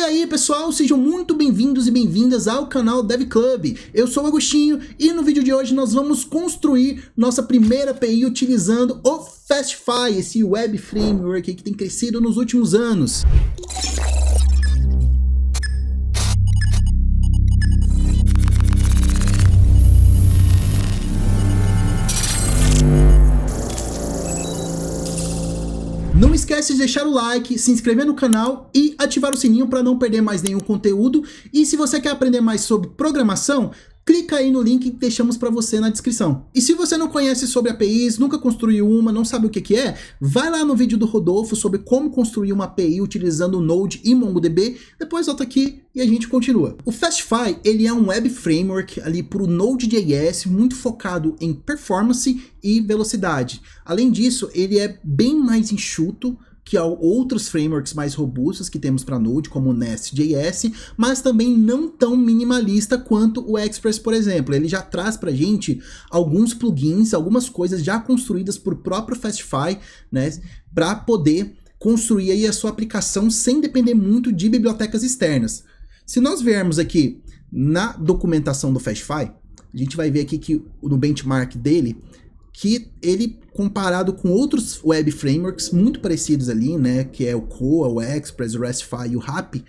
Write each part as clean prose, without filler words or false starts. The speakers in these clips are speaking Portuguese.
aí pessoal, sejam muito bem-vindos e bem-vindas ao canal Dev Club. Eu sou o Agostinho e no vídeo de hoje nós vamos construir nossa primeira API utilizando o Fastify, esse web framework que tem crescido nos últimos anos. Não esquece de deixar o like, se inscrever no canal e ativar o sininho para não perder mais nenhum conteúdo. E se você quer aprender mais sobre programação, clica aí no link que deixamos para você na descrição. E se você não conhece sobre APIs, nunca construiu uma, não sabe o que é, vai lá no vídeo do Rodolfo sobre como construir uma API utilizando o Node e MongoDB, depois volta aqui e a gente continua. O Fastify, ele é um web framework ali para o Node.js, muito focado em performance e velocidade. Além disso, ele é bem mais enxuto que outros frameworks mais robustos que temos para Node, como o Nest.js, mas também não tão minimalista quanto o Express, por exemplo. Ele já traz para a gente alguns plugins, algumas coisas já construídas por próprio Fastify, né, para poder construir aí a sua aplicação sem depender muito de bibliotecas externas. Se nós viermos aqui na documentação do Fastify, a gente vai ver aqui que no benchmark dele, que ele, comparado com outros web frameworks muito parecidos ali, né, que é o Koa, o Express, o RESTify e o Hapi,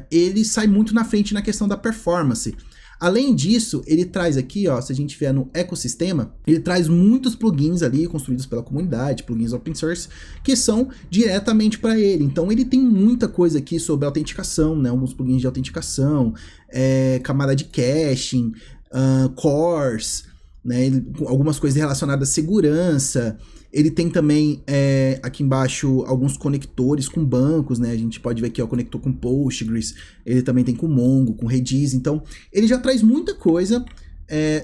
ele sai muito na frente na questão da performance. Além disso, ele traz aqui, ó, se a gente vier no ecossistema, ele traz muitos plugins ali construídos pela comunidade, plugins open source, que são diretamente para ele. Então ele tem muita coisa aqui sobre autenticação, né, alguns plugins de autenticação, camada de caching, cores, né, algumas coisas relacionadas à segurança. Ele tem também aqui embaixo alguns conectores com bancos, né? A gente pode ver aqui, ó, conector com Postgres, ele também tem com Mongo, com Redis. Então ele já traz muita coisa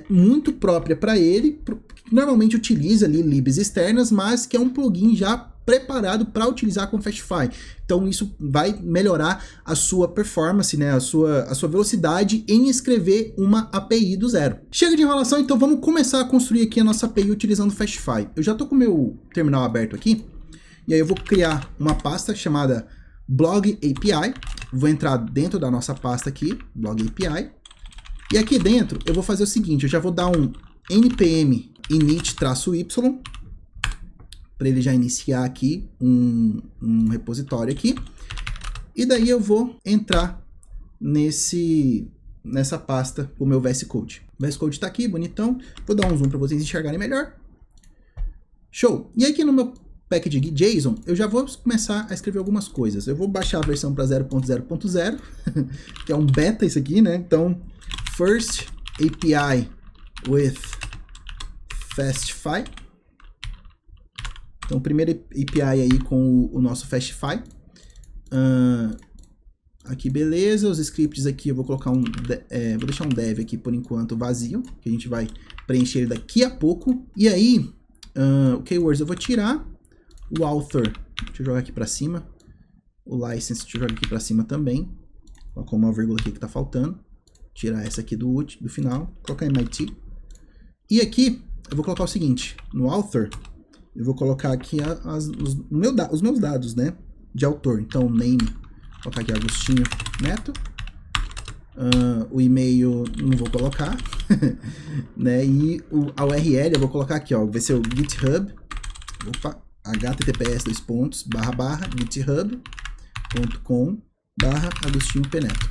muito própria para ele, que normalmente utiliza ali libs externas, mas que é um plugin já preparado para utilizar com o Fastify. Então isso vai melhorar a sua performance, né, a sua velocidade em escrever uma API do zero. Chega de enrolação, então vamos começar a construir aqui a nossa API utilizando o Fastify. Eu já estou com o meu terminal aberto aqui, e aí eu vou criar uma pasta chamada Blog API. Vou entrar dentro da nossa pasta aqui, Blog API, e aqui dentro eu vou fazer o seguinte, eu já vou dar um npm init-y, para ele já iniciar aqui um repositório aqui. E daí eu vou entrar nessa pasta com o meu VS Code. O VS Code está aqui, bonitão. Vou dar um zoom para vocês enxergarem melhor. Show! E aqui no meu package.json, eu já vou começar a escrever algumas coisas. Eu vou baixar a versão para 0.0.0, que é um beta isso aqui, né? Então, first API with Fastify. Então, primeira API aí com o nosso Fastify. Aqui, beleza. Os scripts aqui eu vou colocar vou deixar um dev aqui por enquanto vazio, que a gente vai preencher ele daqui a pouco. E aí, o keywords eu vou tirar. O author, deixa eu jogar aqui para cima. O license, deixa eu jogar aqui para cima também. Colocar uma vírgula aqui que tá faltando. Tirar essa aqui do final. Colocar MIT. E aqui, eu vou colocar o seguinte. No author, eu vou colocar aqui os meus dados, né, de autor. Então, name, vou colocar aqui Agostinho Neto. O e-mail não vou colocar, né, e a URL eu vou colocar aqui, ó, vai ser o GitHub, https://github.com/Agostinho P. Neto.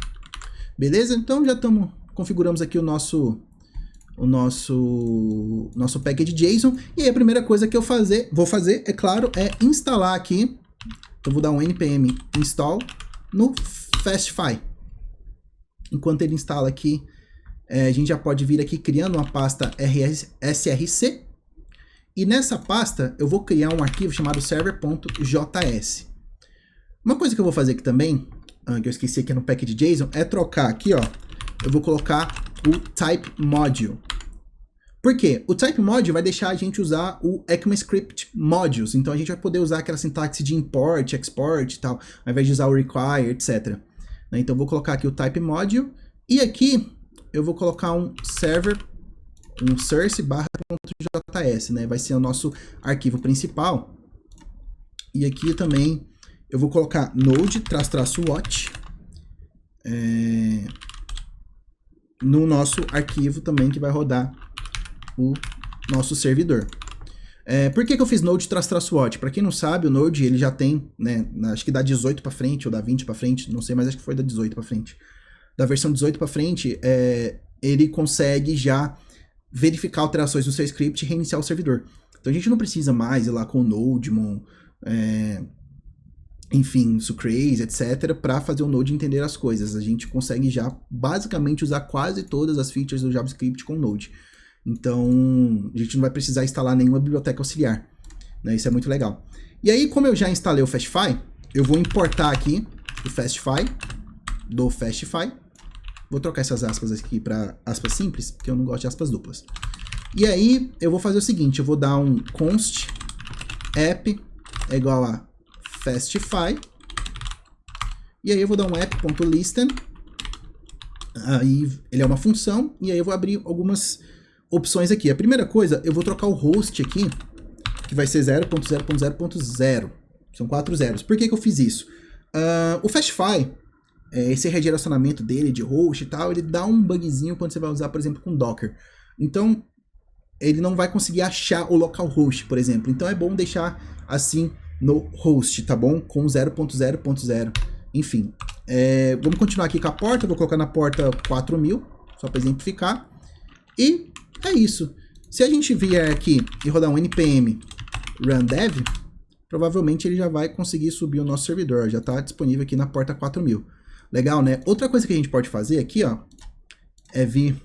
Beleza? Então já configuramos aqui o nosso package.json, e aí a primeira coisa que eu vou fazer, é claro, é instalar aqui. Eu vou dar um npm install no Fastify. Enquanto ele instala aqui, a gente já pode vir aqui criando uma pasta src, e nessa pasta eu vou criar um arquivo chamado server.js. Uma coisa que eu vou fazer aqui também, que eu esqueci aqui no package.json, é trocar aqui, ó, eu vou colocar o type module. Por quê? O type module vai deixar a gente usar o ECMAScript modules. Então a gente vai poder usar aquela sintaxe de import, export e tal, ao invés de usar o require, etc. Então eu vou colocar aqui o type module. E aqui eu vou colocar um source/.js, né? Vai ser o nosso arquivo principal. E aqui também eu vou colocar node-watch no nosso arquivo também que vai rodar o nosso servidor. Por que eu fiz Node /watch? Para quem não sabe, o Node ele já tem, né, acho que da 18 para frente ou da 20 para frente, não sei, mas acho que foi da 18 para frente. Da versão 18 para frente, ele consegue já verificar alterações no seu script e reiniciar o servidor. Então a gente não precisa mais ir lá com o Nodemon, enfim, Sucrase, etc, para fazer o Node entender as coisas. A gente consegue já basicamente usar quase todas as features do JavaScript com o Node. Então, a gente não vai precisar instalar nenhuma biblioteca auxiliar, né? Isso é muito legal. E aí, como eu já instalei o Fastify, eu vou importar aqui o Fastify, do Fastify. Vou trocar essas aspas aqui para aspas simples, porque eu não gosto de aspas duplas. E aí, eu vou fazer o seguinte, eu vou dar um const app é igual a Fastify, e aí eu vou dar um app.listen, aí ele é uma função, e aí eu vou abrir algumas opções aqui. A primeira coisa, eu vou trocar o host aqui, que vai ser 0.0.0.0. São 4 zeros. Por que eu fiz isso? O Fastify, esse redirecionamento dele de host e tal, ele dá um bugzinho quando você vai usar, por exemplo, com Docker. Então, ele não vai conseguir achar o localhost, por exemplo. Então, é bom deixar assim no host, tá bom? Com 0.0.0. Enfim, vamos continuar aqui com a porta. Vou colocar na porta 4000, só para exemplificar. E é isso. Se a gente vier aqui e rodar um npm run dev, provavelmente ele já vai conseguir subir o nosso servidor. Já está disponível aqui na porta 4000. Legal, né? Outra coisa que a gente pode fazer aqui, ó, é vir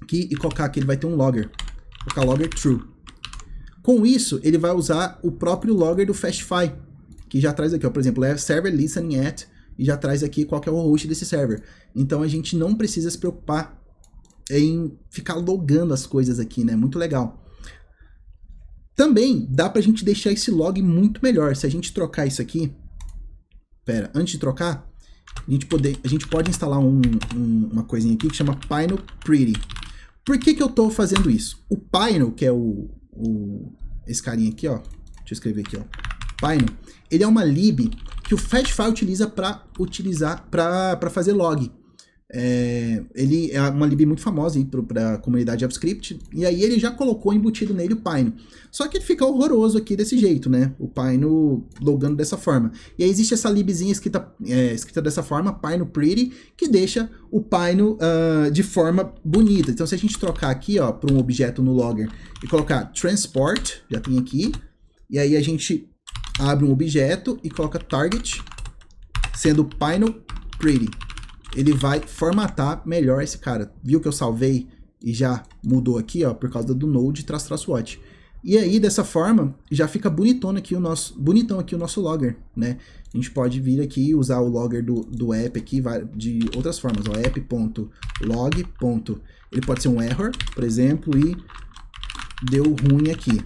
aqui e colocar aqui, ele vai ter um logger. Colocar logger true. Com isso, ele vai usar o próprio logger do Fastify, que já traz aqui, ó, por exemplo, server listening at, e já traz aqui qual que é o host desse server. Então a gente não precisa se preocupar em ficar logando as coisas aqui, né? Muito legal. Também dá pra gente deixar esse log muito melhor. Se a gente trocar isso aqui... antes de trocar, a gente pode instalar uma coisinha aqui que chama Pinot Pretty. Por que eu tô fazendo isso? O Pinot, que é esse carinha aqui, ó. Deixa eu escrever aqui, ó. Pinot, ele é uma lib que o Fastify utiliza para fazer log. Ele é uma lib muito famosa para a comunidade JavaScript, e aí ele já colocou embutido nele o Pinot. Só que ele fica horroroso aqui desse jeito, né? O Pinot logando dessa forma. E aí existe essa libzinha escrita dessa forma, Pinot Pretty, que deixa o Pinot de forma bonita. Então se a gente trocar aqui, ó, para um objeto no logger e colocar transport, já tem aqui, e aí a gente abre um objeto e coloca target, sendo Pinot Pretty. Ele vai formatar melhor esse cara. Viu que eu salvei e já mudou aqui, ó, por causa do Node /watch. E aí, dessa forma, já fica bonitão aqui o nosso logger, né? A gente pode vir aqui e usar o logger do app aqui de outras formas, ó, app.log. Ele pode ser um error, por exemplo, e deu ruim aqui.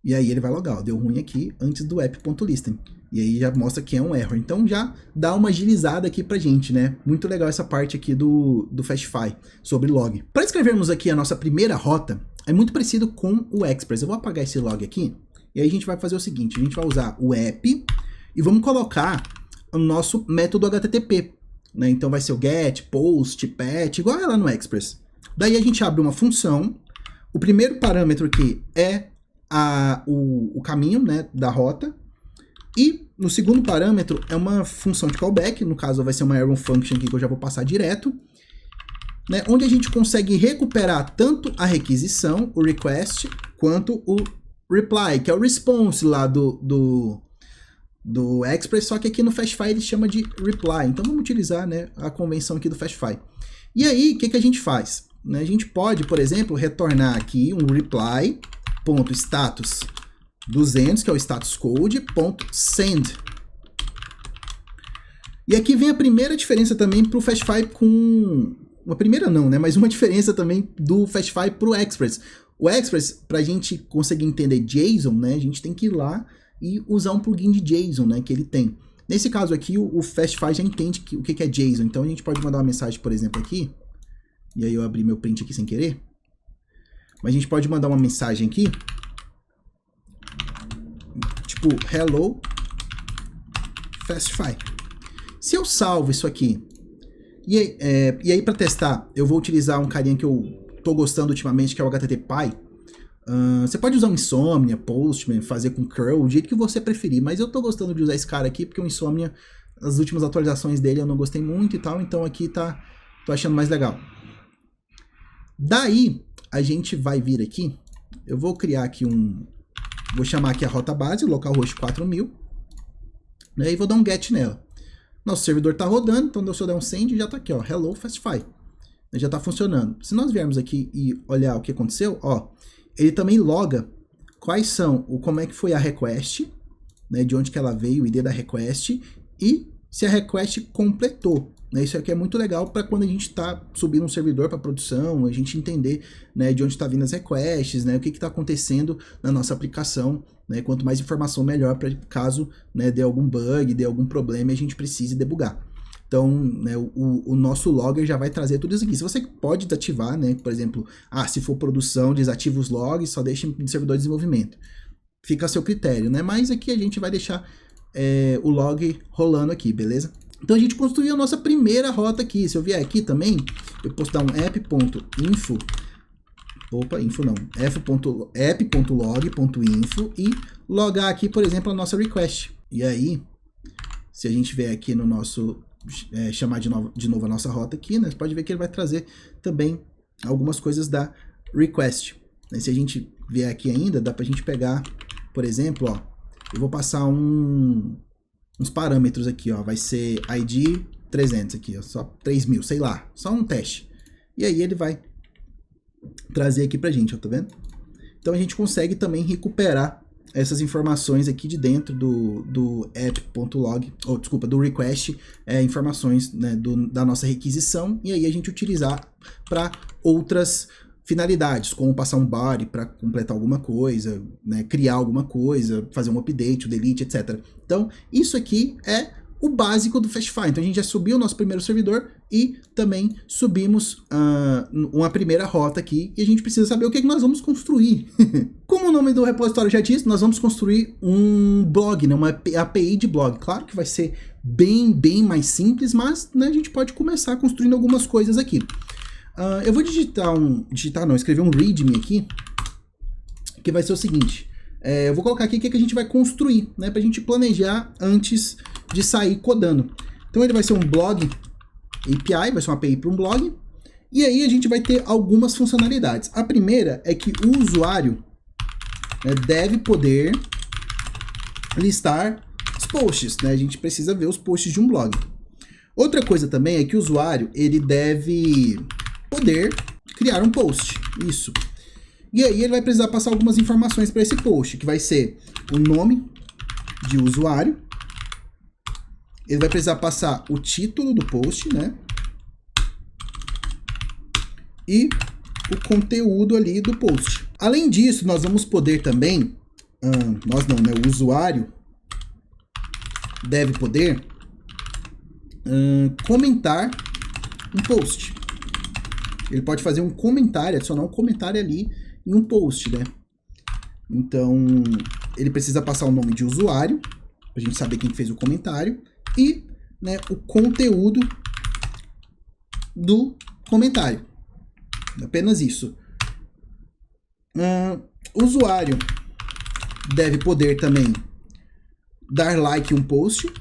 E aí ele vai logar, ó, deu ruim aqui antes do app.listen. E aí já mostra que é um error. Então já dá uma agilizada aqui pra gente, né? Muito legal essa parte aqui do Fastify sobre log. Para escrevermos aqui a nossa primeira rota, é muito parecido com o Express. Eu vou apagar esse log aqui, e aí a gente vai fazer o seguinte, a gente vai usar o app e vamos colocar o nosso método HTTP, né? Então vai ser o get, post, pat, igual é lá no Express. Daí a gente abre uma função, o primeiro parâmetro aqui é o caminho, né, da rota, e no segundo parâmetro é uma função de callback, no caso vai ser uma arrow function aqui que eu já vou passar direto, né, onde a gente consegue recuperar tanto a requisição, o request, quanto o reply, que é o response lá do Express, só que aqui no Fastify ele chama de reply. Então vamos utilizar, né, a convenção aqui do Fastify. E aí, o que a gente faz? A gente pode, por exemplo, retornar aqui um reply.status 200, que é o status code, .send. E aqui vem a primeira diferença também para o Fastify com... Uma primeira não, né? Mas uma diferença também do Fastify para o Express. O Express, para a gente conseguir entender JSON, né? A gente tem que ir lá e usar um plugin de JSON, né? Que ele tem. Nesse caso aqui, o Fastify já entende o que é JSON. Então a gente pode mandar uma mensagem, por exemplo, aqui. E aí eu abri meu print aqui sem querer. Mas a gente pode mandar uma mensagem aqui. Tipo, hello Fastify. Se eu salvo isso aqui, e aí para testar, eu vou utilizar um carinha que eu tô gostando ultimamente, que é o HTTPy. Você pode usar um Insomnia, Postman, fazer com curl, o jeito que você preferir, mas eu tô gostando de usar esse cara aqui, porque o Insomnia, as últimas atualizações dele eu não gostei muito e tal, então aqui tô achando mais legal. Daí, a gente vai vir aqui, eu vou criar aqui vou chamar aqui a rota base, localhost 4000, né, e vou dar um get nela. Nosso servidor tá rodando, então se eu der um send, já tá aqui, ó, hello Fastify. Já tá funcionando. Se nós viermos aqui e olhar o que aconteceu, ó, ele também loga como é que foi a request, né, de onde que ela veio, o ID da request, e se a request completou. Né, isso aqui é muito legal para quando a gente está subindo um servidor para produção, a gente entender, né, de onde está vindo as requests, né, o que está acontecendo na nossa aplicação. Né, quanto mais informação, melhor, para caso, né, dê algum bug, dê algum problema e a gente precise debugar. Então, né, o nosso logger já vai trazer tudo isso aqui. Se você pode desativar, né, por exemplo, se for produção, desativa os logs, só deixa no servidor de desenvolvimento. Fica a seu critério, né? Mas aqui a gente vai deixar o log rolando aqui, beleza? Então a gente construiu a nossa primeira rota aqui. Se eu vier aqui também, eu posso dar um app.info, app.log.info e logar aqui, por exemplo, a nossa request. E aí, se a gente vier aqui no nosso... chamar de novo a nossa rota aqui, né? Você pode ver que ele vai trazer também algumas coisas da request. Se a gente vier aqui ainda, dá pra gente pegar, por exemplo, ó, eu vou passar uns parâmetros aqui, ó, vai ser ID 300 aqui, ó, só 3000, sei lá, só um teste. E aí ele vai trazer aqui pra gente, ó, tá vendo? Então a gente consegue também recuperar essas informações aqui de dentro do app.log, do request, informações, né, da nossa requisição, e aí a gente utilizar para outras finalidades, como passar um body para completar alguma coisa, né, criar alguma coisa, fazer um update, um delete, etc. Então, isso aqui é o básico do Fastify. Então a gente já subiu o nosso primeiro servidor e também subimos uma primeira rota aqui, e a gente precisa saber o que é que nós vamos construir. Como o nome do repositório já diz, nós vamos construir um blog, né, uma API de blog. Claro que vai ser bem mais simples, mas, né, a gente pode começar construindo algumas coisas aqui. Eu vou escrever um readme aqui, que vai ser o seguinte. Eu vou colocar aqui o que a gente vai construir, né, para a gente planejar antes de sair codando. Então ele vai ser um blog API, vai ser uma API para um blog, e aí a gente vai ter algumas funcionalidades. A primeira é que o usuário, né, deve poder listar os posts, né? A gente precisa ver os posts de um blog. Outra coisa também é que o usuário ele deve poder criar um post, isso. E aí ele vai precisar passar algumas informações para esse post, que vai ser o nome de usuário, ele vai precisar passar o título do post, né? E o conteúdo ali do post. Além disso, nós vamos poder também, o usuário deve poder comentar um post. Ele pode fazer um comentário, adicionar um comentário ali em um post, né? Então, ele precisa passar o nome de usuário, pra gente saber quem fez o comentário, e, né, o conteúdo do comentário. Apenas isso. O usuário deve poder também dar like em um post.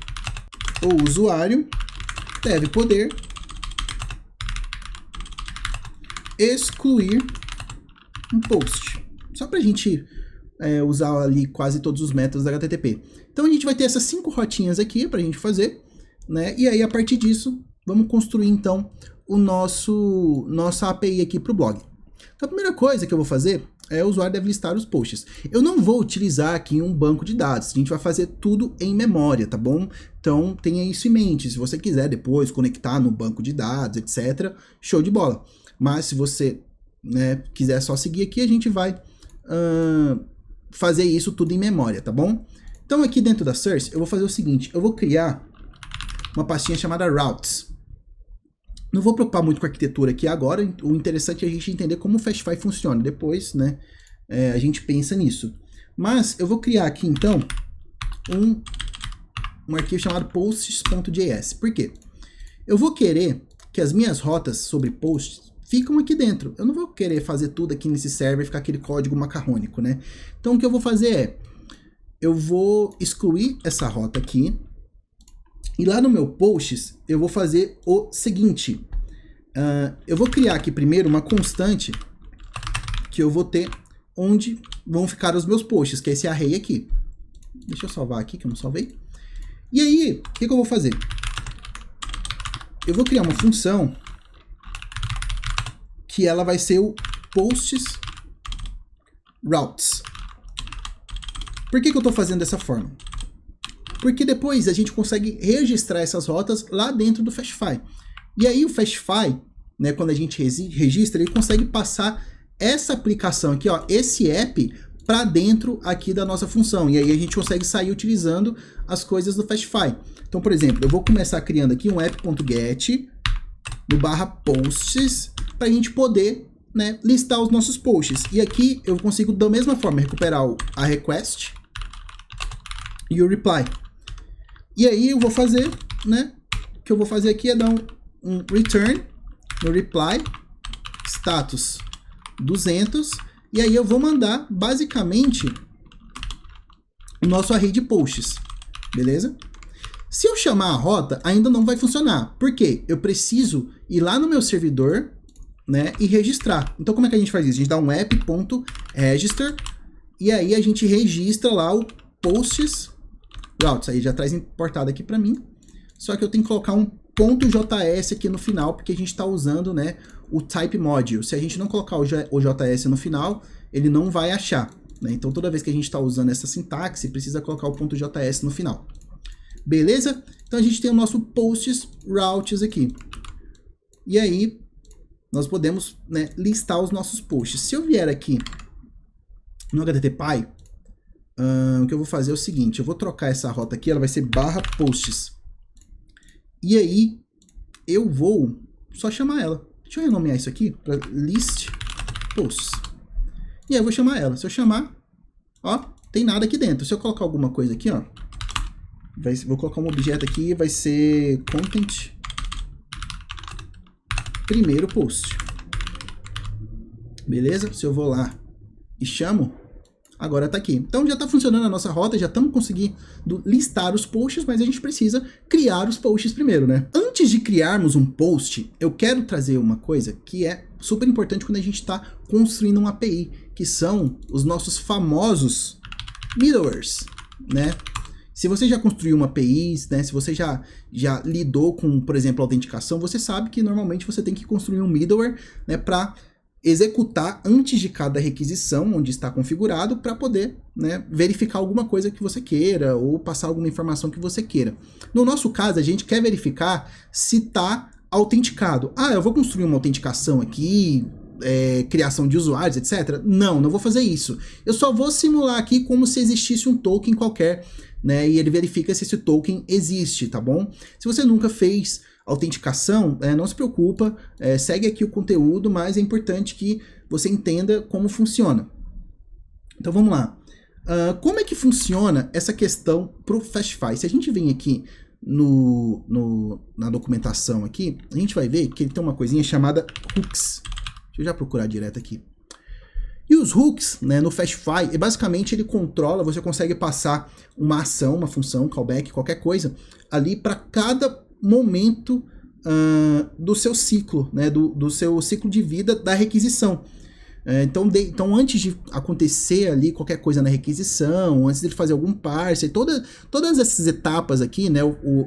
O usuário deve poder excluir um post. Só para a gente usar ali quase todos os métodos da HTTP. Então a gente vai ter essas 5 rotinhas aqui para a gente fazer, né? E aí a partir disso vamos construir então nossa API aqui para o blog. Então a primeira coisa que eu vou fazer o usuário deve listar os posts. Eu não vou utilizar aqui um banco de dados, a gente vai fazer tudo em memória, tá bom? Então tenha isso em mente, se você quiser depois conectar no banco de dados, etc, show de bola. Mas se você, né, quiser só seguir aqui, a gente vai fazer isso tudo em memória, tá bom? Então aqui dentro da Source eu vou fazer o seguinte, eu vou criar uma pastinha chamada Routes. Não vou preocupar muito com a arquitetura aqui agora, o interessante é a gente entender como o Fastify funciona. Depois, né, a gente pensa nisso. Mas eu vou criar aqui, então, um arquivo chamado posts.js. Por quê? Eu vou querer que as minhas rotas sobre posts ficam aqui dentro. Eu não vou querer fazer tudo aqui nesse server e ficar aquele código macarrônico, né? Então o que eu vou fazer é, eu vou excluir essa rota aqui, e lá no meu posts eu vou fazer o seguinte, eu vou criar aqui primeiro uma constante que eu vou ter onde vão ficar os meus posts, que é esse array aqui. Deixa eu salvar aqui, que eu não salvei. E aí, o que eu vou fazer? Eu vou criar uma função que ela vai ser o posts routes. Por que eu estou fazendo dessa forma? Porque depois a gente consegue registrar essas rotas lá dentro do Fastify. E aí o Fastify, né, quando a gente registra, ele consegue passar essa aplicação aqui, ó, esse app, para dentro aqui da nossa função. E aí a gente consegue sair utilizando as coisas do Fastify. Então, por exemplo, eu vou começar criando aqui um app.get no /posts para a gente poder, né, listar os nossos posts. E aqui eu consigo da mesma forma recuperar a request e o reply. E aí eu vou fazer, né, o que eu vou fazer aqui é dar um return no reply status 200, e aí eu vou mandar basicamente o nosso array de posts, beleza? Se eu chamar a rota, ainda não vai funcionar. Por quê? Eu preciso ir lá no meu servidor, né, e registrar. Então como é que a gente faz isso? A gente dá um app.register e aí a gente registra lá o posts routes. Aí já traz importado aqui para mim. Só que eu tenho que colocar um .js aqui no final, porque a gente está usando, né, o type module. Se a gente não colocar o JS no final, ele não vai achar, né? Então toda vez que a gente está usando essa sintaxe, precisa colocar o .js no final. Beleza? Então a gente tem o nosso posts routes aqui. E aí nós podemos, né, listar os nossos posts. Se eu vier aqui no HTTPy, o que eu vou fazer é o seguinte, eu vou trocar essa rota aqui, ela vai ser /posts. E aí eu vou só chamar ela. Deixa eu renomear isso aqui para list posts. E aí eu vou chamar ela. Se eu chamar, ó, tem nada aqui dentro. Se eu colocar alguma coisa aqui, ó, vou colocar um objeto aqui, vai ser content primeiro post. Beleza? Se eu vou lá e chamo, agora tá aqui. Então já tá funcionando a nossa rota, já estamos conseguindo listar os posts, mas a gente precisa criar os posts primeiro, né? Antes de criarmos um post, eu quero trazer uma coisa que é super importante quando a gente está construindo uma API, que são os nossos famosos middlewares, né? Se você já construiu uma API, né, se você já lidou com, por exemplo, autenticação, você sabe que normalmente você tem que construir um middleware, né, para executar antes de cada requisição, onde está configurado, para poder, né, verificar alguma coisa que você queira ou passar alguma informação que você queira. No nosso caso, a gente quer verificar se está autenticado. Ah, eu vou construir uma autenticação aqui, criação de usuários, etc. Não vou fazer isso. Eu só vou simular aqui como se existisse um token qualquer, né, e ele verifica se esse token existe, tá bom? Se você nunca fez autenticação, não se preocupa, segue aqui o conteúdo, mas é importante que você entenda como funciona. Então vamos lá. Como é que funciona essa questão para o Fastify? Se a gente vem aqui na documentação aqui, a gente vai ver que ele tem uma coisinha chamada hooks. Deixa eu já procurar direto aqui. E os hooks, né, no Fastify, basicamente ele controla, você consegue passar uma ação, uma função, callback, qualquer coisa, ali para cada momento do seu ciclo, né, do seu ciclo de vida da requisição. Então antes de acontecer ali qualquer coisa na requisição, antes de fazer algum parse, todas essas etapas aqui, né,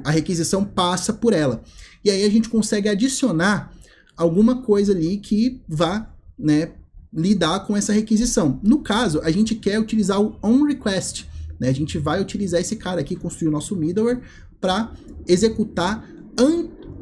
a requisição passa por ela. E aí a gente consegue adicionar alguma coisa ali que vá, né, lidar com essa requisição. No caso, a gente quer utilizar o onRequest, né? A gente vai utilizar esse cara aqui, construir o nosso middleware, para executar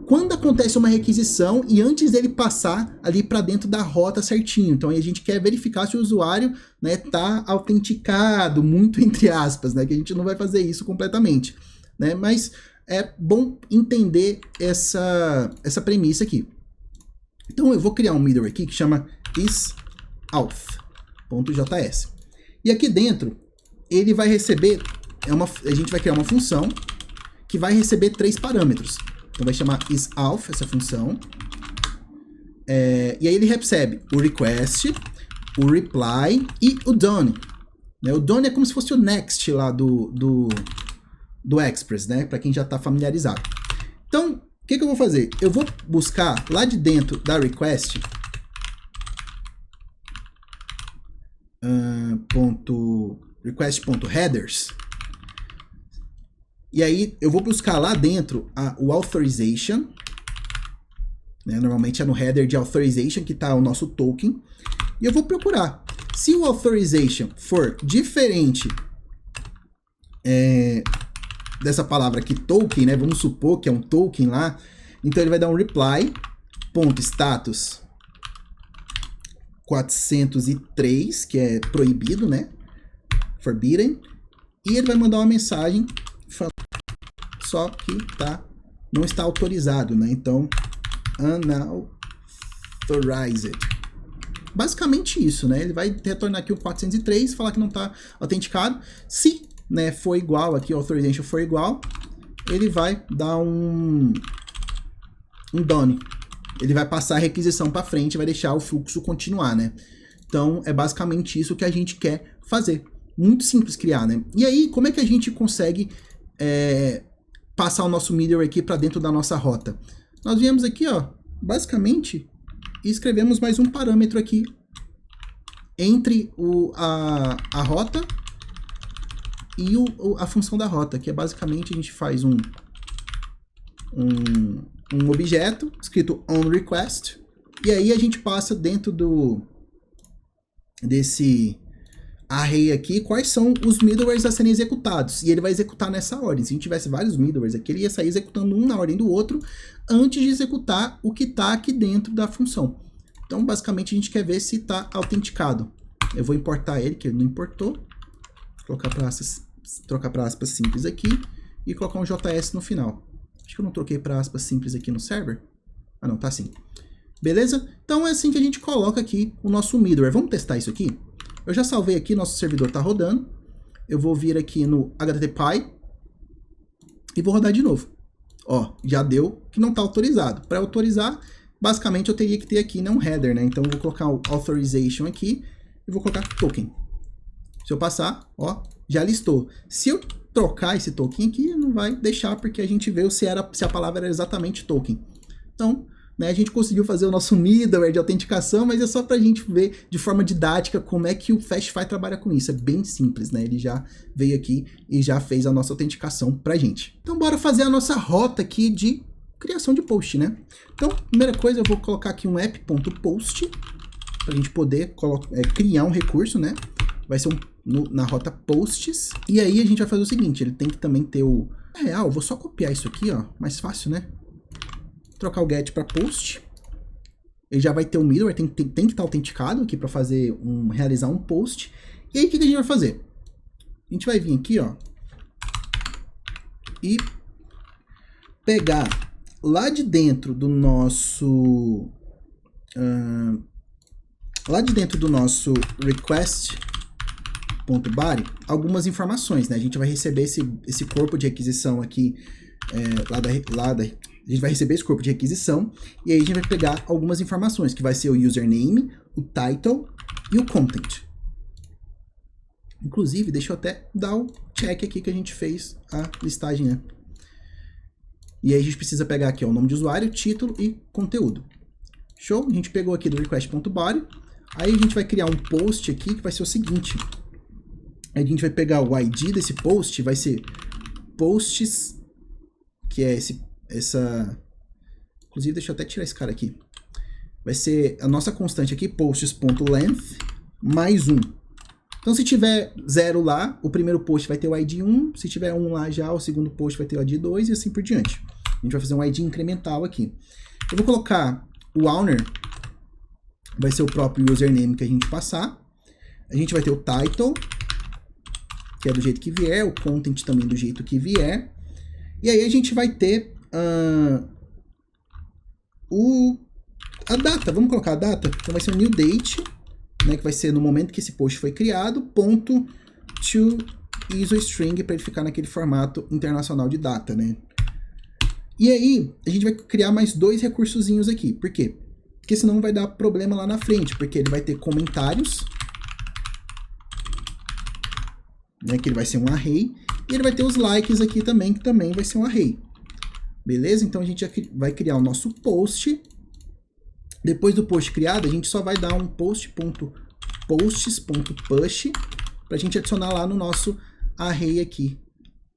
quando acontece uma requisição e antes dele passar ali para dentro da rota certinho. Então aí a gente quer verificar se o usuário, né, tá autenticado, muito entre aspas, né, que a gente não vai fazer isso completamente, né, mas é bom entender essa premissa aqui. Então eu vou criar um middleware aqui que chama isAuth.js. E aqui dentro ele vai receber, a gente vai criar uma função que vai receber 3 parâmetros. Então vai chamar isAuth, essa função. E aí ele recebe o request, o reply e o done. O done é como se fosse o next lá do Express, né? Para quem já está familiarizado. Então, o que eu vou fazer? Eu vou buscar lá de dentro da request request.headers. E aí eu vou buscar lá dentro o authorization. Né? Normalmente é no header de authorization que está o nosso token. E eu vou procurar. Se o authorization for diferente dessa palavra aqui, token, né? Vamos supor que é um token lá. Então ele vai dar um reply.status 403, que é proibido, né? Forbidden. E ele vai mandar uma mensagem só que não está autorizado, né? Então, unauthorized. Basicamente isso, né? Ele vai retornar aqui o 403, falar que não está autenticado. Se, né, for igual aqui, o authorization for igual, ele vai dar um done. Ele vai passar a requisição para frente, vai deixar o fluxo continuar, né? Então, é basicamente isso que a gente quer fazer. Muito simples criar, né? E aí, como é que a gente consegue passar o nosso middleware aqui para dentro da nossa rota? Nós viemos aqui, ó, basicamente, e escrevemos mais um parâmetro aqui entre a rota e a função da rota, que é basicamente a gente faz um objeto escrito onRequest, e aí a gente passa dentro desse array aqui quais são os middlewares a serem executados, e ele vai executar nessa ordem. Se a gente tivesse vários middlewares aqui, ele ia sair executando um na ordem do outro antes de executar o que está aqui dentro da função. Então, basicamente, a gente quer ver se está autenticado. Eu vou importar ele, que ele não importou, trocar para aspas simples aqui, e colocar um JS no final. Acho que eu não troquei para aspas simples aqui no server. Ah, não, tá assim. Beleza? Então, é assim que a gente coloca aqui o nosso middleware. Vamos testar isso aqui? Eu já salvei aqui, nosso servidor está rodando. Eu vou vir aqui no HTTP e vou rodar de novo. Ó, já deu que não está autorizado. Para autorizar, basicamente eu teria que ter aqui, né, um header, né? Então eu vou colocar o authorization aqui e vou colocar token. Se eu passar, ó, já listou. Se eu trocar esse token aqui, não vai deixar, porque a gente viu se a palavra era exatamente token. Então, né, a gente conseguiu fazer o nosso middleware de autenticação, mas é só para a gente ver de forma didática como é que o Fastify trabalha com isso. É bem simples, né? Ele já veio aqui e já fez a nossa autenticação para a gente. Então, bora fazer a nossa rota aqui de criação de post, né? Então, primeira coisa, eu vou colocar aqui um app.post para a gente poder criar um recurso, né? Vai ser na rota posts. E aí a gente vai fazer o seguinte, ele tem que também ter o... eu vou só copiar isso aqui, ó, mais fácil, né? Trocar o get para post. Ele já vai ter o middleware, tem que estar autenticado aqui para realizar um post. E aí o que a gente vai fazer? A gente vai vir aqui, ó, e pegar lá de dentro do nosso request.body algumas informações, né? A gente vai receber esse corpo de requisição aqui a gente vai receber esse corpo de requisição e aí a gente vai pegar algumas informações, que vai ser o username, o title e o content. Inclusive, deixa eu até dar o check aqui que a gente fez a listagem, né? E aí a gente precisa pegar aqui, ó, o nome de usuário, título e conteúdo. Show? A gente pegou aqui do request.body. Aí a gente vai criar um post aqui que vai ser o seguinte. Aí a gente vai pegar o ID desse post, vai ser posts, que é inclusive, deixa eu até tirar esse cara aqui. Vai ser a nossa constante aqui, posts.length, mais 1. Então, se tiver 0 lá, o primeiro post vai ter o ID 1. Se tiver 1 lá já, o segundo post vai ter o ID 2 e assim por diante. A gente vai fazer um ID incremental aqui. Eu vou colocar o owner, vai ser o próprio username que a gente passar. A gente vai ter o title, que é do jeito que vier, o content também do jeito que vier. E aí a gente vai ter a data, vamos colocar a data, então vai ser o new date, né, que vai ser no momento que esse post foi criado, ponto to isostring para ele ficar naquele formato internacional de data, né? E aí, a gente vai criar mais 2 recursozinhos aqui. Por quê? Porque senão vai dar problema lá na frente, porque ele vai ter comentários, né, que ele vai ser um array, e ele vai ter os likes aqui também, que também vai ser um array. Beleza? Então a gente vai criar o nosso post. Depois do post criado, a gente só vai dar um posts.push para a gente adicionar lá no nosso array aqui,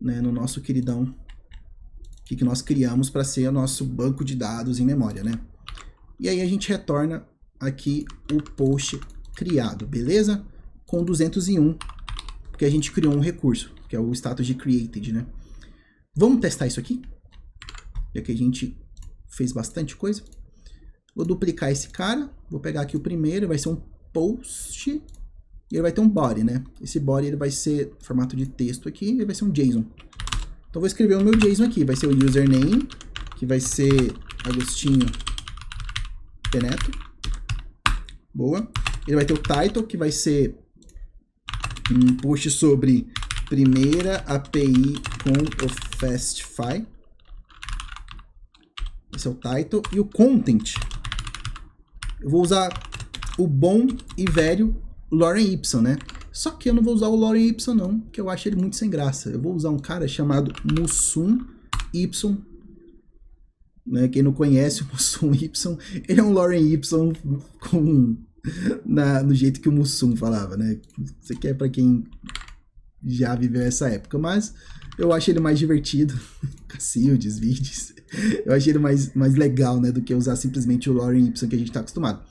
né, no nosso queridão que nós criamos para ser o nosso banco de dados em memória, né? E aí a gente retorna aqui o post criado, beleza? Com 201, porque a gente criou um recurso, que é o status de created, né? Vamos testar isso aqui? Já que a gente fez bastante coisa. Vou duplicar esse cara, vou pegar aqui o primeiro, vai ser um post, e ele vai ter um body, né? Esse body ele vai ser formato de texto aqui, e vai ser um JSON. Então vou escrever o meu JSON aqui, vai ser o username, que vai ser Agostinho Peneto. Boa. Ele vai ter o title, que vai ser um post sobre primeira API com o Fastify. Esse é o title. E o content, eu vou usar o bom e velho Lorem Ipsum, né? Só que eu não vou usar o Lorem Ipsum não, que eu acho ele muito sem graça. Eu vou usar um cara chamado Mussum Ipsum, né? Quem não conhece o Mussum Ipsum, ele é um Lorem Ipsum no jeito que o Mussum falava, né? Isso aqui é para quem já viveu essa época, mas eu acho ele mais divertido. Cacildes, vídeos. Eu achei ele mais legal, né, do que usar simplesmente o Lorem Ipsum que a gente está acostumado.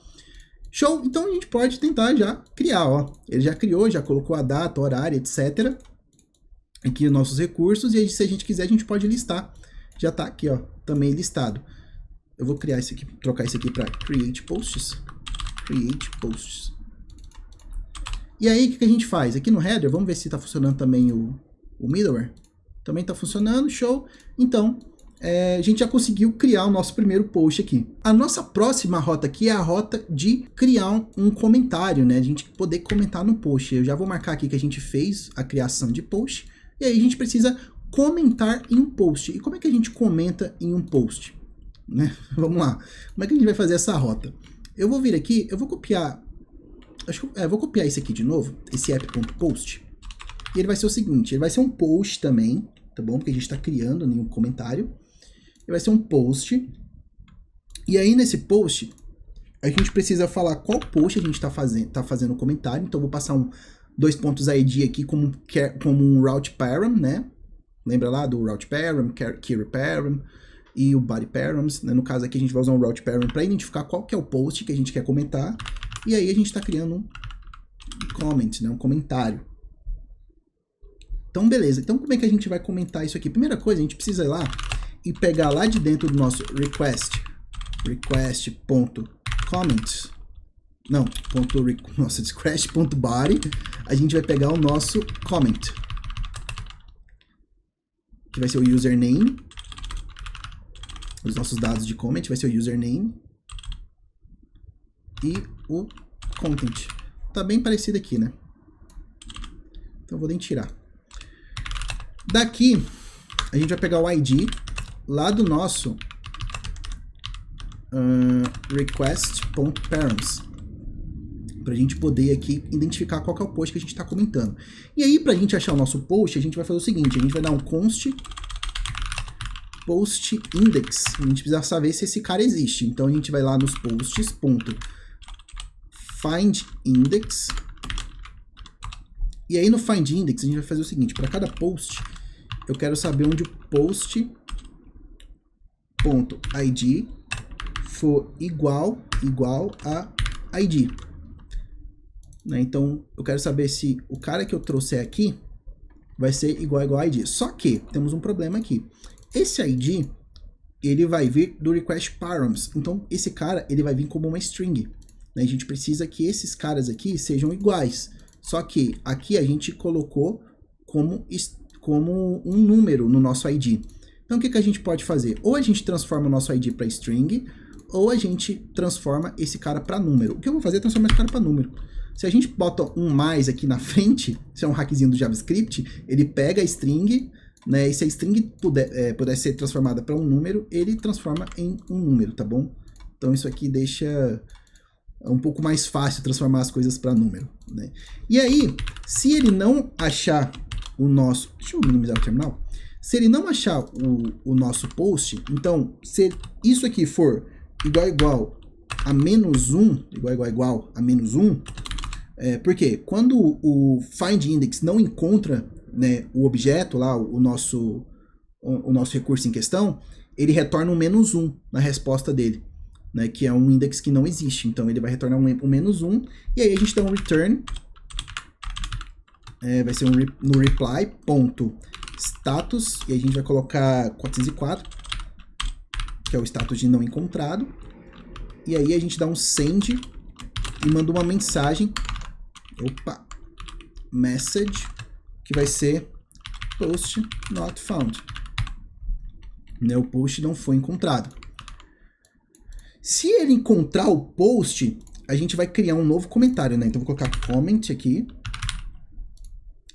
Show? Então a gente pode tentar já criar, ó. Ele já criou, já colocou a data, horário, etc. Aqui os nossos recursos, e aí, se a gente quiser a gente pode listar. Já está aqui, ó, também listado. Eu vou criar esse aqui, trocar esse aqui para create posts. Create posts. E aí o que a gente faz? Aqui no header, vamos ver se está funcionando também o middleware. Também está funcionando, show. Então, a gente já conseguiu criar o nosso primeiro post aqui. A nossa próxima rota aqui é a rota de criar um comentário, né? A gente poder comentar no post. Eu já vou marcar aqui que a gente fez a criação de post. E aí a gente precisa comentar em um post. E como é que a gente comenta em um post? Né? Vamos lá. Como é que a gente vai fazer essa rota? Eu vou vir aqui, eu vou copiar... vou copiar esse aqui de novo, esse app.post. E ele vai ser o seguinte, ele vai ser um post também, tá bom? Porque a gente está criando nenhum comentário. Ele vai ser um post. E aí nesse post, a gente precisa falar qual post a gente está fazendo o comentário. Então eu vou passar um 2.id aqui como um route param, né? Lembra lá do route param, query param e o body params, né? No caso aqui a gente vai usar um route param para identificar qual que é o post que a gente quer comentar. E aí a gente está criando um comment, né? Um comentário. Então beleza, então como é que a gente vai comentar isso aqui? Primeira coisa, a gente precisa ir lá e pegar lá de dentro do nosso request.comment, não, request.body, a gente vai pegar o nosso comment, que vai ser o username, os nossos dados de comment, vai ser o username e o content. Tá bem parecido aqui, né? Então eu vou nem tirar. Daqui, a gente vai pegar o ID lá do nosso request.params, para a gente poder aqui identificar qual que é o post que a gente está comentando. E aí, para a gente achar o nosso post, a gente vai fazer o seguinte, a gente vai dar um const post index, a gente precisa saber se esse cara existe. Então a gente vai lá nos posts.find index. E aí no find index a gente vai fazer o seguinte, para cada post, eu quero saber onde o post.id for igual a id. Né? Então eu quero saber se o cara que eu trouxer aqui vai ser igual a id. Só que temos um problema aqui. Esse id, ele vai vir do request params. Então esse cara, ele vai vir como uma string. Né? A gente precisa que esses caras aqui sejam iguais. Só que aqui a gente colocou como um número no nosso ID. Então o que a gente pode fazer? Ou a gente transforma o nosso ID para string, ou a gente transforma esse cara para número. O que eu vou fazer é transformar esse cara para número. Se a gente bota um mais aqui na frente, isso é um hackzinho do JavaScript, ele pega a string, né? E se a string puder ser transformada para um número, ele transforma em um número, tá bom? Então isso aqui deixa um pouco mais fácil transformar as coisas para número, né? E aí, se ele não achar o nosso... Deixa eu minimizar o terminal. Se ele não achar o nosso post, então, se isso aqui for igual a -1, igual a -1, porque quando o findIndex não encontra, né, o objeto lá, o nosso recurso em questão, ele retorna um -1 na resposta dele, né, que é um index que não existe. Então ele vai retornar um -1, e aí a gente dá um return, vai ser no reply.status, e a gente vai colocar 404, que é o status de não encontrado, e aí a gente dá um send e manda uma mensagem, message, que vai ser post not found, né, o post não foi encontrado. Se ele encontrar o post, a gente vai criar um novo comentário, né? Então vou colocar comment aqui.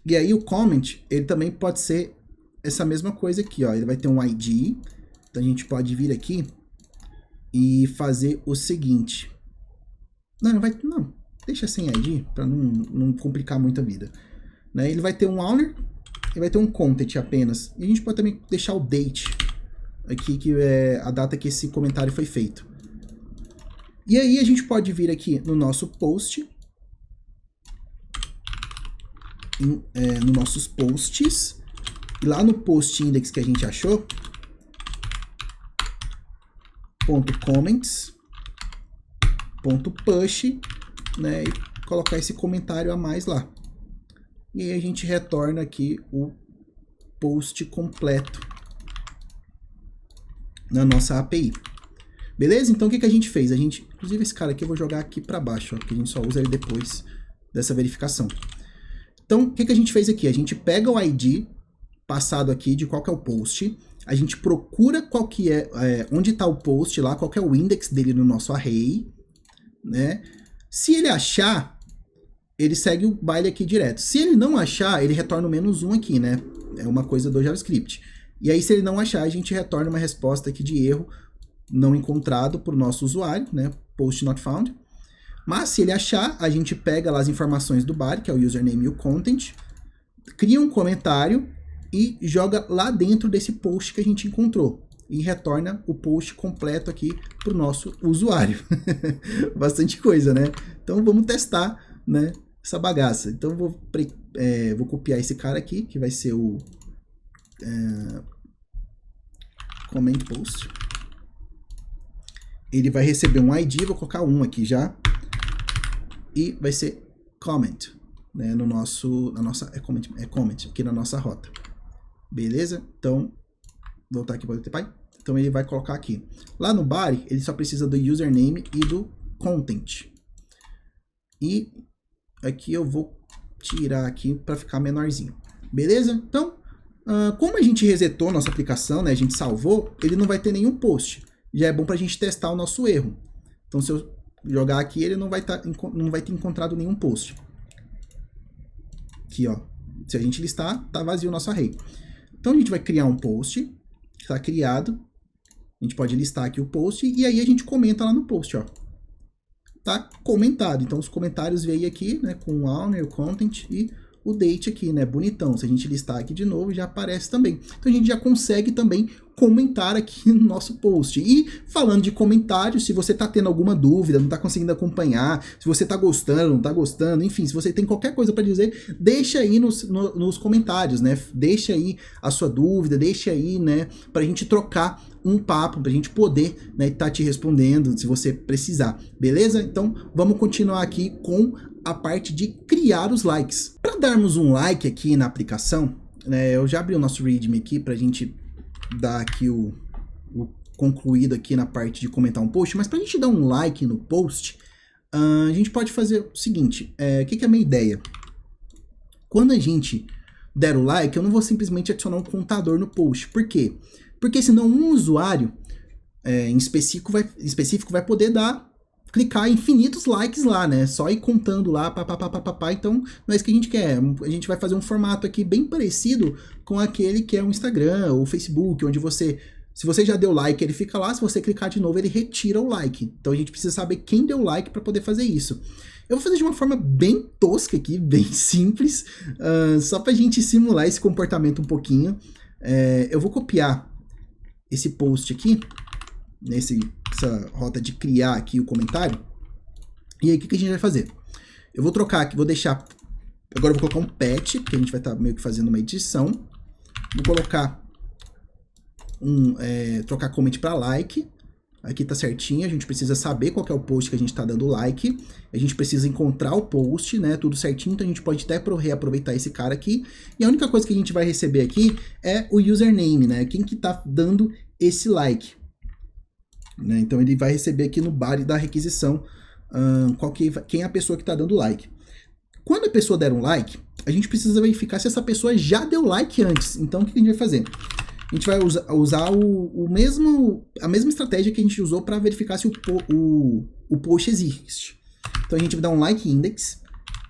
E aí o comment, ele também pode ser essa mesma coisa aqui, ó. Ele vai ter um ID. Então a gente pode vir aqui e fazer o seguinte. Não, deixa sem ID, para não complicar muito a vida. Né? Ele vai ter um owner, ele vai ter um content apenas. E a gente pode também deixar o date aqui, que é a data que esse comentário foi feito. E aí a gente pode vir aqui no nosso post, nos nossos posts, e lá no post index que a gente achou, .comments, .push, né, e colocar esse comentário a mais lá. E aí a gente retorna aqui o post completo na nossa API. Beleza? Então o que a gente fez? Inclusive esse cara aqui eu vou jogar aqui para baixo, ó, que a gente só usa ele depois dessa verificação. Então o que a gente fez aqui? A gente pega o ID passado aqui de qual que é o post, a gente procura qual que onde está o post lá, qual que é o index dele no nosso array, né? Se ele achar, ele segue o baile aqui direto. Se ele não achar, ele retorna o -1 aqui, né? É uma coisa do JavaScript. E aí se ele não achar, a gente retorna uma resposta aqui de erro não encontrado para o nosso usuário, né? Post not found. Mas se ele achar, a gente pega lá as informações do body, que é o username e o content, cria um comentário e joga lá dentro desse post que a gente encontrou. E retorna o post completo aqui para o nosso usuário. Bastante coisa, né? Então vamos testar, né, essa bagaça. Então vou copiar esse cara aqui, que vai ser o comment post. Ele vai receber um ID, vou colocar um aqui já, e vai ser comment, né, comment aqui na nossa rota. Beleza? Então, voltar aqui para o TPy. Então ele vai colocar aqui. Lá no body, ele só precisa do username e do content. E aqui eu vou tirar aqui para ficar menorzinho. Beleza? Então, como a gente resetou nossa aplicação, né, a gente salvou, ele não vai ter nenhum post. Já é bom para a gente testar o nosso erro. Então, se eu jogar aqui, ele não vai ter encontrado nenhum post. Aqui, ó. Se a gente listar, tá vazio o nosso array. Então, a gente vai criar um post. Está criado. A gente pode listar aqui o post. E aí, a gente comenta lá no post, ó. Tá comentado. Então, os comentários veio aqui, né? Com o owner, o content e o date aqui, né? Bonitão. Se a gente listar aqui de novo, já aparece também. Então, a gente já consegue também comentar aqui no nosso post. E falando de comentários, se você tá tendo alguma dúvida, não tá conseguindo acompanhar, se você tá gostando, não tá gostando, enfim, se você tem qualquer coisa para dizer, deixa aí nos comentários, né? Deixa aí a sua dúvida, deixa aí, né, pra gente trocar um papo, pra gente poder, né, tá te respondendo se você precisar, beleza? Então, vamos continuar aqui com a parte de criar os likes. Para darmos um like aqui na aplicação, né, eu já abri o nosso readme aqui pra gente dar aqui o concluído aqui na parte de comentar um post, mas para a gente dar um like no post, a gente pode fazer o seguinte, o que é a minha ideia? Quando a gente der o like, eu não vou simplesmente adicionar um contador no post. Por quê? Porque senão um usuário em específico vai poder dar clicar infinitos likes lá, né? Só ir contando lá, papapá. Então, não é isso que a gente quer. A gente vai fazer um formato aqui bem parecido com aquele que é o Instagram ou o Facebook, onde você, se você já deu like, ele fica lá, se você clicar de novo, ele retira o like. Então, a gente precisa saber quem deu like para poder fazer isso. Eu vou fazer de uma forma bem tosca aqui, bem simples, só pra gente simular esse comportamento um pouquinho. Eu vou copiar esse post aqui, essa rota de criar aqui o comentário. E aí, o que a gente vai fazer? Eu vou trocar aqui, vou deixar... Agora eu vou colocar um patch, porque a gente vai estar meio que fazendo uma edição. Vou colocar trocar comment para like. Aqui tá certinho, a gente precisa saber qual que é o post que a gente tá dando like. A gente precisa encontrar o post, né, tudo certinho. Então a gente pode até reaproveitar esse cara aqui. E a única coisa que a gente vai receber aqui é o username, né, quem que tá dando esse like. Né? Então ele vai receber aqui no bar da requisição quem é a pessoa que está dando like. Quando a pessoa der um like, a gente precisa verificar se essa pessoa já deu like antes. Então o que a gente vai fazer? A gente vai usar a mesma estratégia que a gente usou para verificar se o post existe. Então a gente vai dar um like index.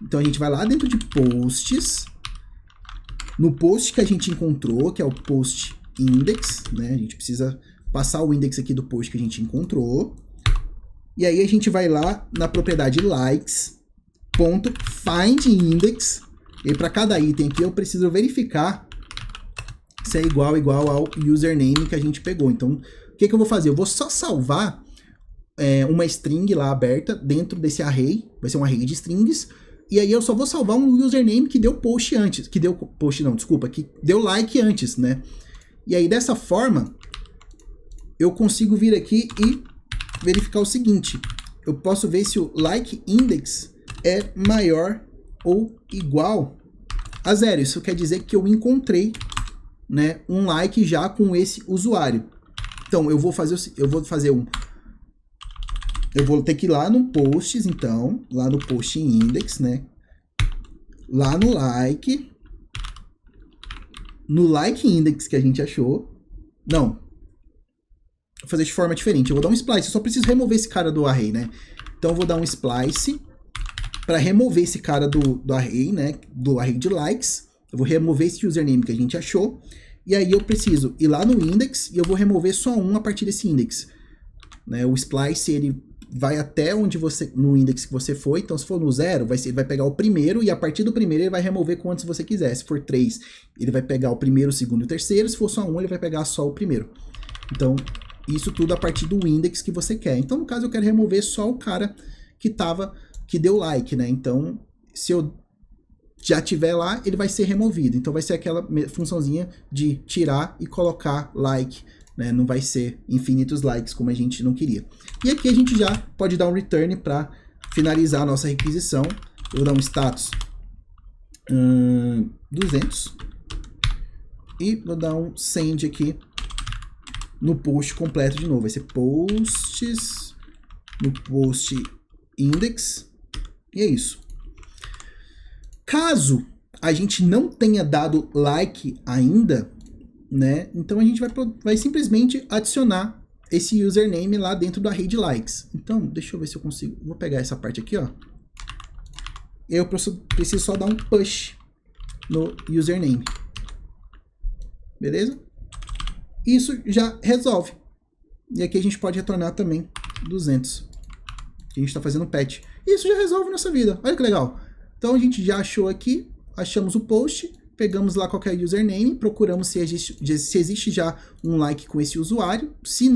Então a gente vai lá dentro de posts, no post que a gente encontrou, que é o post index, né? A gente precisa passar o index aqui do post que a gente encontrou. E aí a gente vai lá na propriedade likes.findIndex. E para cada item aqui eu preciso verificar se é igual ao username que a gente pegou. Então, o que eu vou fazer? Eu vou só salvar uma string lá aberta dentro desse array. Vai ser um array de strings. E aí eu só vou salvar um username que deu post antes. Que deu like antes, né? E aí dessa forma eu consigo vir aqui e verificar o seguinte. Eu posso ver se o like index é maior ou igual a 0. Isso quer dizer que eu encontrei, né, um like já com esse usuário. Então eu vou ter que ir lá no posts, então, lá no post index, né? Lá no like index que a gente achou. Não. Vou fazer de forma diferente. Eu vou dar um splice. Eu só preciso remover esse cara do array, né? Então eu vou dar um splice para remover esse cara do array, né? Do array de likes. Eu vou remover esse username que a gente achou. E aí eu preciso ir lá no index e eu vou remover só um a partir desse index. Né? O splice, ele vai até no index que você foi. Então se for no 0, ele vai pegar o primeiro e a partir do primeiro ele vai remover quantos você quiser. Se for 3, ele vai pegar o primeiro, o segundo e o terceiro. Se for só 1, ele vai pegar só o primeiro. Então, isso tudo a partir do index que você quer. Então, no caso, eu quero remover só o cara que deu like, né? Então, se eu já tiver lá, ele vai ser removido. Então vai ser aquela funçãozinha de tirar e colocar like, né? Não vai ser infinitos likes como a gente não queria. E aqui a gente já pode dar um return para finalizar a nossa requisição. Eu vou dar um status 200 e vou dar um send aqui no post completo de novo. Vai ser posts no post index e é isso. Caso a gente não tenha dado like ainda, né? Então a gente vai simplesmente adicionar esse username lá dentro do array de likes. Então, deixa eu ver se eu consigo. Vou pegar essa parte aqui, ó. Eu preciso só dar um push no username. Beleza? Isso já resolve. E aqui a gente pode retornar também 200. Que a gente está fazendo patch. Isso já resolve nossa vida. Olha que legal. Então a gente já achou aqui, achamos o post, pegamos lá qualquer username, procuramos se existe já um like com esse usuário. Se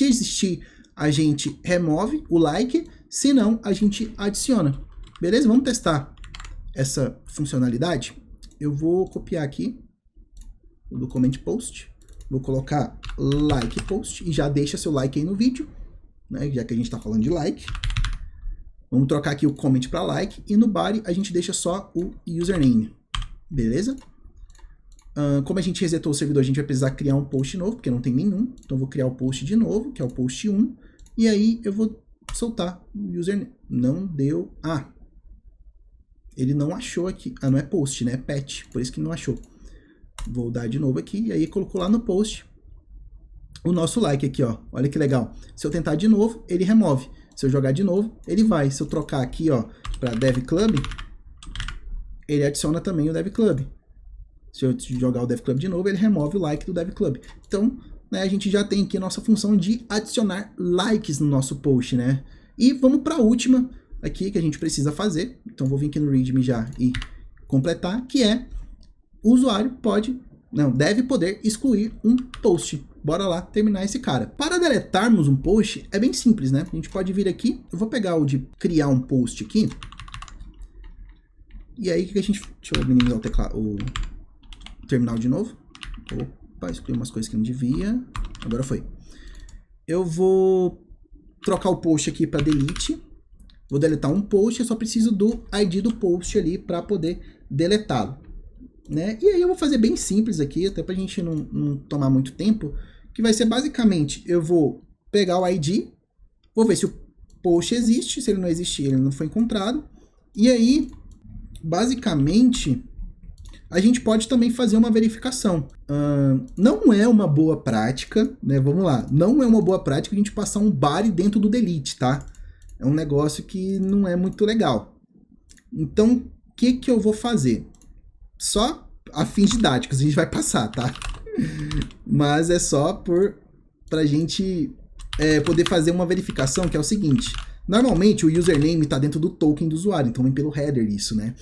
existir, a gente remove o like, se não, a gente adiciona. Beleza? Vamos testar essa funcionalidade. Eu vou copiar aqui o document post, vou colocar like post e já deixa seu like aí no vídeo, né? Já que a gente está falando de like. Vamos trocar aqui o comment para like e no body a gente deixa só o username, beleza? Como a gente resetou o servidor, a gente vai precisar criar um post novo, porque não tem nenhum. Então eu vou criar o post de novo, que é o post 1, e aí eu vou soltar o username. Não deu... Ah, ele não achou aqui. Ah, não é post, né? É patch, por isso que não achou. Vou dar de novo aqui, e aí colocou lá no post o nosso like aqui, ó. Olha que legal. Se eu tentar de novo, ele remove. Se eu jogar de novo, ele vai. Se eu trocar aqui, ó, para Dev Club, ele adiciona também o Dev Club. Se eu jogar o Dev Club de novo, ele remove o like do Dev Club. Então, né, a gente já tem aqui a nossa função de adicionar likes no nosso post, né? E vamos para a última aqui que a gente precisa fazer. Então, vou vir aqui no README já e completar, que é o usuário deve poder excluir um post. Bora lá terminar esse cara. Para deletarmos um post, é bem simples, né? A gente pode vir aqui, eu vou pegar o de criar um post aqui. E aí, que a gente... Deixa eu minimizar o terminal de novo. Opa, excluí umas coisas que não devia. Agora foi. Eu vou trocar o post aqui para delete. Vou deletar um post, eu só preciso do ID do post ali para poder deletá-lo, né? E aí eu vou fazer bem simples aqui, até pra gente não tomar muito tempo, que vai ser basicamente, eu vou pegar o ID, vou ver se o post existe, se ele não existir, ele não foi encontrado, e aí, basicamente, a gente pode também fazer uma verificação. Não é uma boa prática, né? Vamos lá, não é uma boa prática a gente passar um body dentro do delete, tá? É um negócio que não é muito legal. Então, o que eu vou fazer? Só a fins didáticos a gente vai passar, tá? Mas é só pra gente poder fazer uma verificação, que é o seguinte. Normalmente o username tá dentro do token do usuário, então vem pelo header isso, né?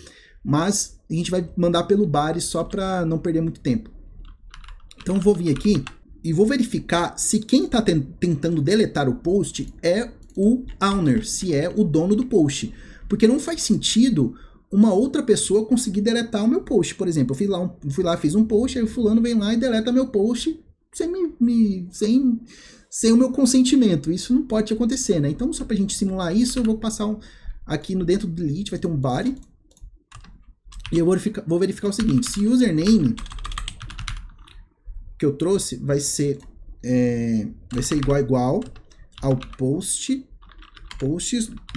Mas a gente vai mandar pelo body só pra não perder muito tempo. Então vou vir aqui e vou verificar se quem tá tentando deletar o post é o owner, se é o dono do post. Porque não faz sentido uma outra pessoa conseguir deletar o meu post. Por exemplo, eu fui lá, fiz um post, aí o fulano vem lá e deleta meu post sem o meu consentimento. Isso não pode acontecer, né? Então, só pra gente simular isso, eu vou passar aqui no dentro do delete, vai ter um body. E eu vou verificar o seguinte, se o username que eu trouxe vai ser igual ao posts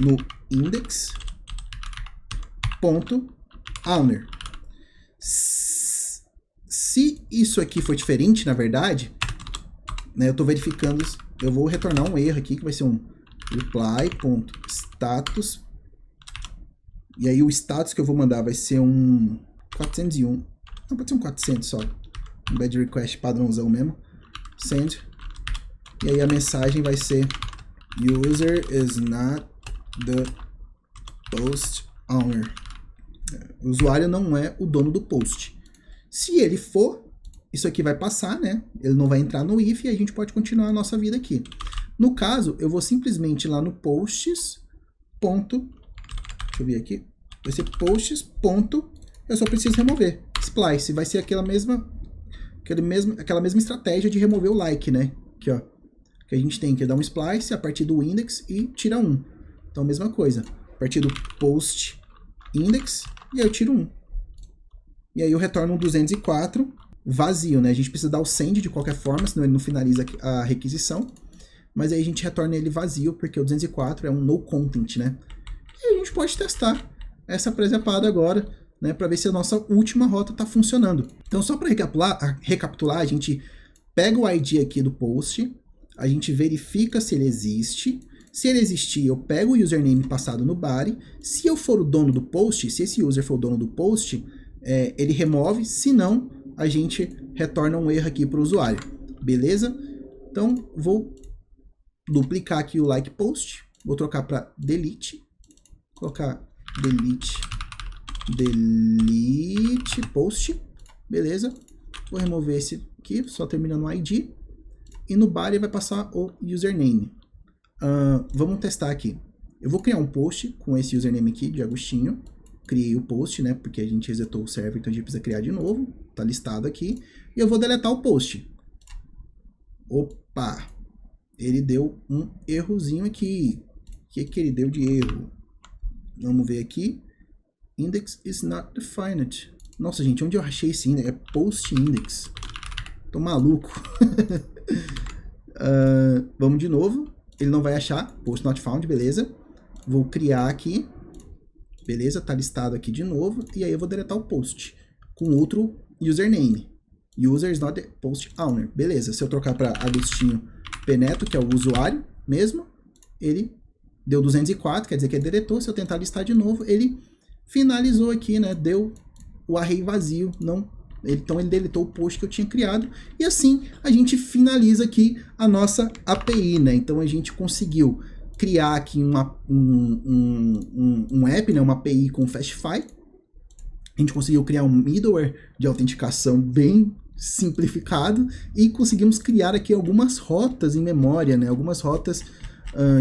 no index.owner. Se isso aqui for diferente, na verdade, né, eu estou verificando, eu vou retornar um erro aqui, que vai ser um reply.status, e aí o status que eu vou mandar vai ser um 401, não, pode ser um 400 só, um bad request padrãozão mesmo, send, e aí a mensagem vai ser user is not the post owner. O usuário não é o dono do post. Se ele for, isso aqui vai passar, né? Ele não vai entrar no if e a gente pode continuar a nossa vida aqui. No caso, eu vou simplesmente ir lá no posts. Deixa eu ver aqui. Vai ser posts. Eu só preciso remover. Splice. Vai ser aquela mesma estratégia de remover o like, né? Aqui, ó. Que a gente tem que dar um splice a partir do index e tira 1. Então, mesma coisa. A partir do post index e aí eu tiro 1. E aí eu retorno um 204 vazio, né? A gente precisa dar o send de qualquer forma, senão ele não finaliza a requisição. Mas aí a gente retorna ele vazio, porque o 204 é um no content, né? E a gente pode testar essa presepada agora, né? Para ver se a nossa última rota está funcionando. Então, só para recapitular, a gente pega o ID aqui do post, a gente verifica se ele existe. Se ele existir, eu pego o username passado no body. Se eu for o dono do post, se esse user for o dono do post, ele remove. Se não, a gente retorna um erro aqui para o usuário. Beleza? Então, vou duplicar aqui o like post. Vou trocar para delete. Colocar delete post. Beleza? Vou remover esse aqui, só terminando o ID. E no body vai passar o username. Vamos testar aqui. Eu vou criar um post com esse username aqui de Agostinho. Criei o post, né? Porque a gente resetou o server, então a gente precisa criar de novo. Tá listado aqui. E eu vou deletar o post. Opa! Ele deu um errozinho aqui. O que ele deu de erro? Vamos ver aqui. Index is not defined. Nossa, gente, onde eu achei esse index? É post index. Tô maluco. Vamos de novo. Ele não vai achar. Post not found, beleza. Vou criar aqui. Beleza, tá listado aqui de novo. E aí eu vou deletar o post com outro username. User is not the post owner. Beleza, se eu trocar para Agostinho Peneto, que é o usuário mesmo, ele deu 204, quer dizer que ele deletou. Se eu tentar listar de novo, ele finalizou aqui, né? Deu o array vazio, então ele deletou o post que eu tinha criado. E assim a gente finaliza aqui a nossa API, né? Então a gente conseguiu criar aqui um app, né? Uma API com Fastify. A gente conseguiu criar um middleware de autenticação bem simplificado e conseguimos criar aqui algumas rotas em memória, né? Algumas rotas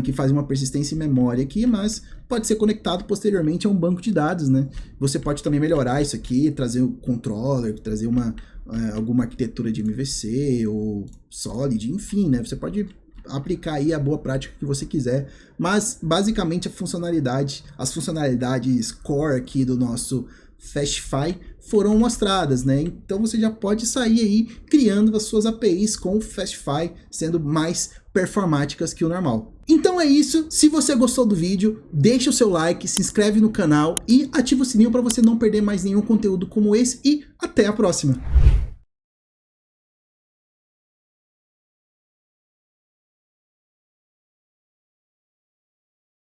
que fazem uma persistência em memória aqui, mas pode ser conectado posteriormente a um banco de dados, né? Você pode também melhorar isso aqui, trazer um controller, trazer alguma arquitetura de MVC ou Solid, enfim, né? Você pode aplicar aí a boa prática que você quiser, mas basicamente as funcionalidades core aqui do nosso Fastify foram mostradas, né? Então você já pode sair aí criando as suas APIs com o Fastify, sendo mais performáticas que o normal. Então é isso, se você gostou do vídeo, deixa o seu like, se inscreve no canal e ativa o sininho para você não perder mais nenhum conteúdo como esse e até a próxima!